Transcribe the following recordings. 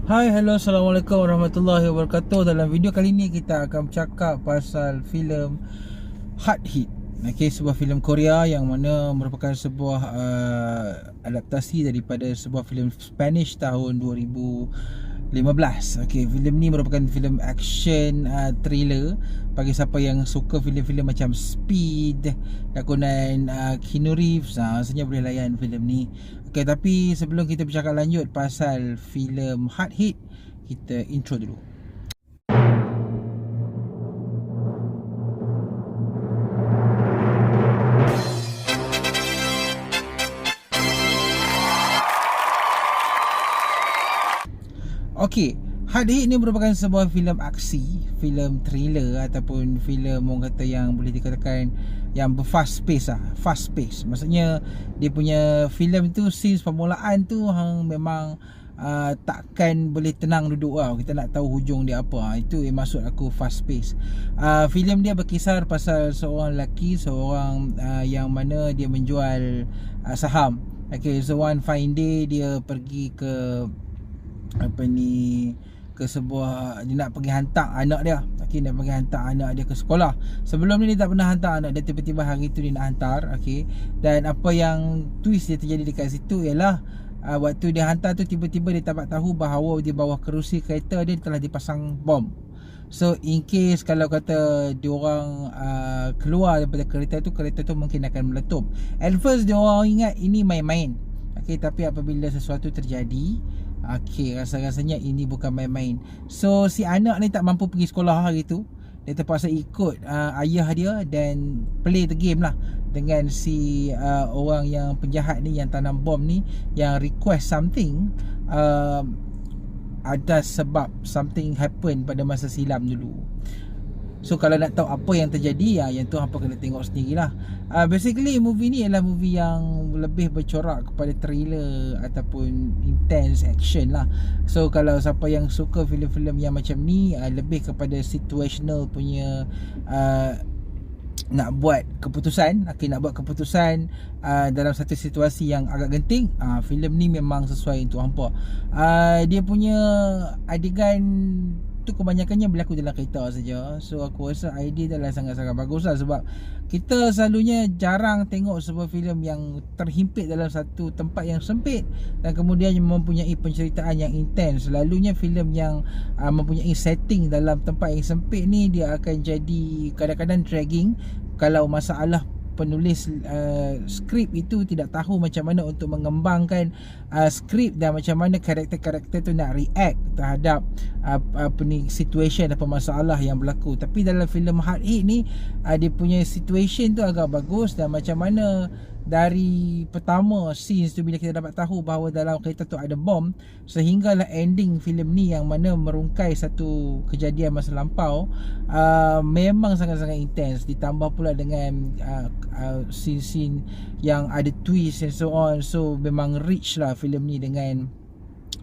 Hai, hello, Assalamualaikum warahmatullahi wabarakatuh. Dalam video kali ni kita akan bercakap pasal filem Hard Hit. Okay, sebuah filem Korea yang mana merupakan sebuah adaptasi daripada sebuah filem Spanish tahun 2015. Okay, filem ni merupakan filem action thriller. Bagi siapa yang suka filem-filem macam Speed, lakonan Keanu Reeves, rasanya boleh layan filem ni. Okay, tapi sebelum kita bercakap lanjut pasal filem Hard Hit, kita intro dulu. Okey, Hard Hit ni merupakan sebuah filem aksi, filem thriller ataupun filem orang kata yang boleh dikatakan yang berfast pace lah, fast pace. Maksudnya dia punya filem tu scenes permulaan tu memang takkan boleh tenang duduk lah. Kita nak tahu hujung dia apa. Itu yang maksud aku fast pace. Filem dia berkisar pasal seorang lelaki, seorang yang mana dia menjual saham. Okay, so one fine day dia pergi ke ke sebuah, dia nak pergi hantar anak dia. Okey, nak pergi hantar anak dia ke sekolah. Sebelum ni dia tak pernah hantar anak dia, tiba-tiba hari tu dia nak hantar. Okey, dan apa yang twist dia terjadi dekat situ ialah waktu dia hantar tu tiba-tiba dia dapat tahu bahawa di bawah kerusi kereta dia telah dipasang bom. So in case kalau kata diorang keluar daripada kereta tu mungkin akan meletup. At first diorang ingat ini main-main. Okey, tapi apabila sesuatu terjadi, rasa-rasanya ini bukan main-main. So si anak ni tak mampu pergi sekolah hari tu. Dia terpaksa ikut ayah dia dan play the game lah dengan si orang yang penjahat ni, yang tanam bom ni, yang request something. Ada sebab something happen pada masa silam dulu. So kalau nak tahu apa yang terjadi, yang tu hampa kena tengok sendirilah. Basically movie ni adalah movie yang lebih bercorak kepada thriller ataupun intense action lah. So kalau siapa yang suka filem-filem yang macam ni, lebih kepada situational punya nak buat keputusan, dalam satu situasi yang agak genting, filem ni memang sesuai untuk hampa. Dia punya adegan tu kebanyakannya berlaku dalam kereta saja. So aku rasa idea adalah sangat-sangat bagus lah, sebab kita selalunya jarang tengok sebuah filem yang terhimpit dalam satu tempat yang sempit dan kemudian mempunyai penceritaan yang intens. Selalunya filem yang mempunyai setting dalam tempat yang sempit ni, dia akan jadi kadang-kadang dragging kalau masalah penulis skrip itu tidak tahu macam mana untuk mengembangkan skrip dan macam mana karakter-karakter tu nak react terhadap situation atau masalah yang berlaku. Tapi dalam filem Hard Hit ni, dia punya situation tu agak bagus, dan macam mana dari pertama scenes tu bila kita dapat tahu bahawa dalam kereta tu ada bom, sehinggalah ending filem ni yang mana merungkai satu kejadian masa lampau, memang sangat-sangat intens. Ditambah pula dengan scene-scene yang ada twist and so on. So memang rich lah filem ni dengan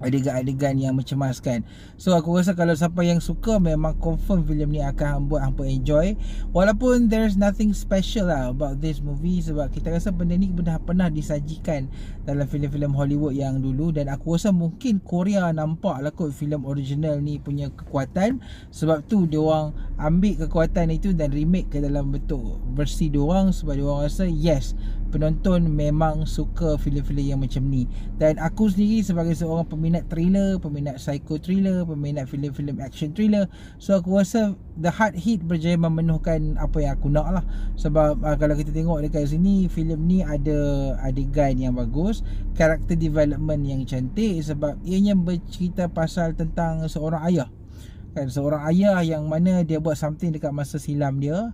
adegan-adegan yang mencemaskan. So aku rasa kalau siapa yang suka, memang confirm filem ni akan buat hampa enjoy. Walaupun there's nothing special lah about this movie, sebab kita rasa benda ni pernah disajikan dalam filem-filem Hollywood yang dulu, dan aku rasa mungkin Korea nampak lah kot filem original ni punya kekuatan. Sebab tu diorang ambil kekuatan itu dan remake ke dalam bentuk versi diorang, sebab diorang rasa yes, penonton memang suka filem-filem yang macam ni. Dan aku sendiri sebagai seorang peminat thriller, peminat psycho thriller, peminat filem-filem action thriller, so aku rasa The Hard Hit berjaya memenuhkan apa yang aku nak lah. Sebab kalau kita tengok dekat sini, filem ni ada adegan yang bagus, character development yang cantik, sebab ianya bercerita pasal tentang seorang ayah. Seorang ayah yang mana dia buat something dekat masa silam dia,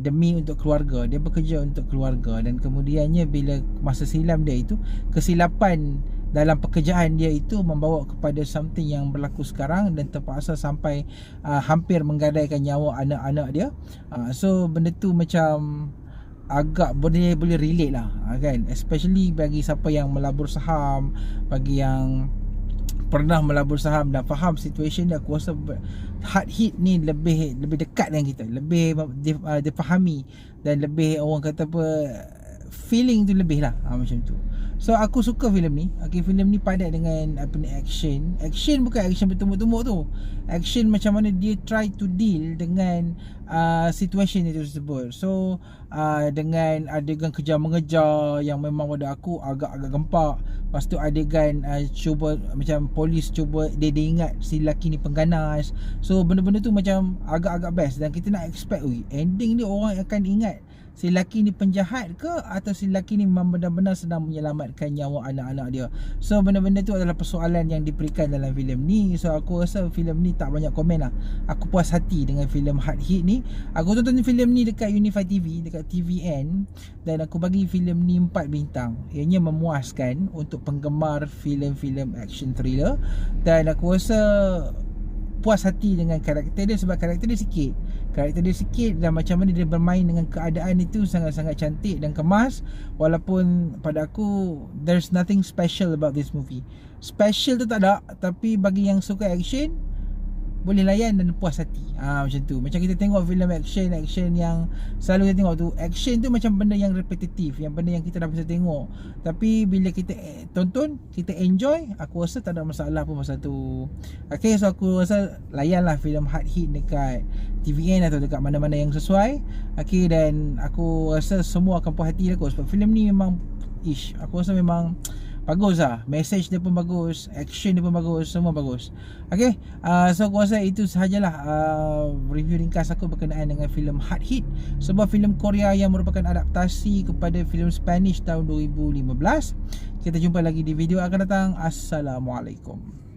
demi untuk keluarga. Dia bekerja untuk keluarga, dan kemudiannya bila masa silam dia itu, kesilapan dalam pekerjaan dia itu membawa kepada something yang berlaku sekarang, dan terpaksa sampai hampir menggadaikan nyawa anak-anak dia. So benda tu macam agak boleh relate lah, kan, especially bagi siapa yang melabur saham, bagi yang pernah melabur saham dan faham situation dia. Aku rasa Hard Hit ni lebih dekat dengan kita, lebih difahami, dan lebih orang kata apa, feeling tu lebih lah, macam tu. So aku suka filem ni. Okay, filem ni padat dengan apa ni, action. Action bukan action bertumbuk-tumbuk tu. Action macam mana dia try to deal dengan situation itu tersebut. So dengan adegan kejar mengejar yang memang pada aku agak-agak gempak. Lepas tu adegan cuba macam polis cuba dia ingat si lelaki ni pengganas. So benda-benda tu macam agak-agak best. Dan kita nak expect ending ni orang akan ingat si lelaki ni penjahat ke atau si lelaki ni memang benar-benar sedang menyelamatkan nyawa anak-anak dia. So benda-benda tu adalah persoalan yang diberikan dalam filem ni. So aku rasa filem ni tak banyak komen lah. Aku puas hati dengan filem Hard Hit ni. Aku tonton filem ni dekat Unify TV, dekat TVN, dan aku bagi filem ni 4 bintang. Ianya memuaskan untuk penggemar filem-filem action thriller. Dan aku rasa puas hati dengan karakter dia sebab karakter dia sikit. Karakter dia sikit dan macam mana dia bermain dengan keadaan itu sangat-sangat cantik dan kemas. Walaupun pada aku there's nothing special about this movie. Special tu tak ada, tapi bagi yang suka action boleh layan dan puas hati. Macam tu. Macam kita tengok filem action yang selalu kita tengok tu, action tu macam benda yang repetitif, yang benda yang kita dah biasa tengok. Tapi bila kita tonton, kita enjoy, aku rasa tak ada masalah pun masa tu. Okay, so aku rasa layanlah filem Hard Hit dekat TVN atau dekat mana-mana yang sesuai. Okay, dan aku rasa semua akan puas hati aku sebab filem ni memang aku rasa memang bagus lah. Message dia pun bagus, action dia pun bagus, semua bagus. Okay, so aku rasa itu sahajalah review ringkas aku berkenaan dengan filem Hard Hit, sebuah filem Korea yang merupakan adaptasi kepada filem Spanish tahun 2015. Kita jumpa lagi di video akan datang. Assalamualaikum.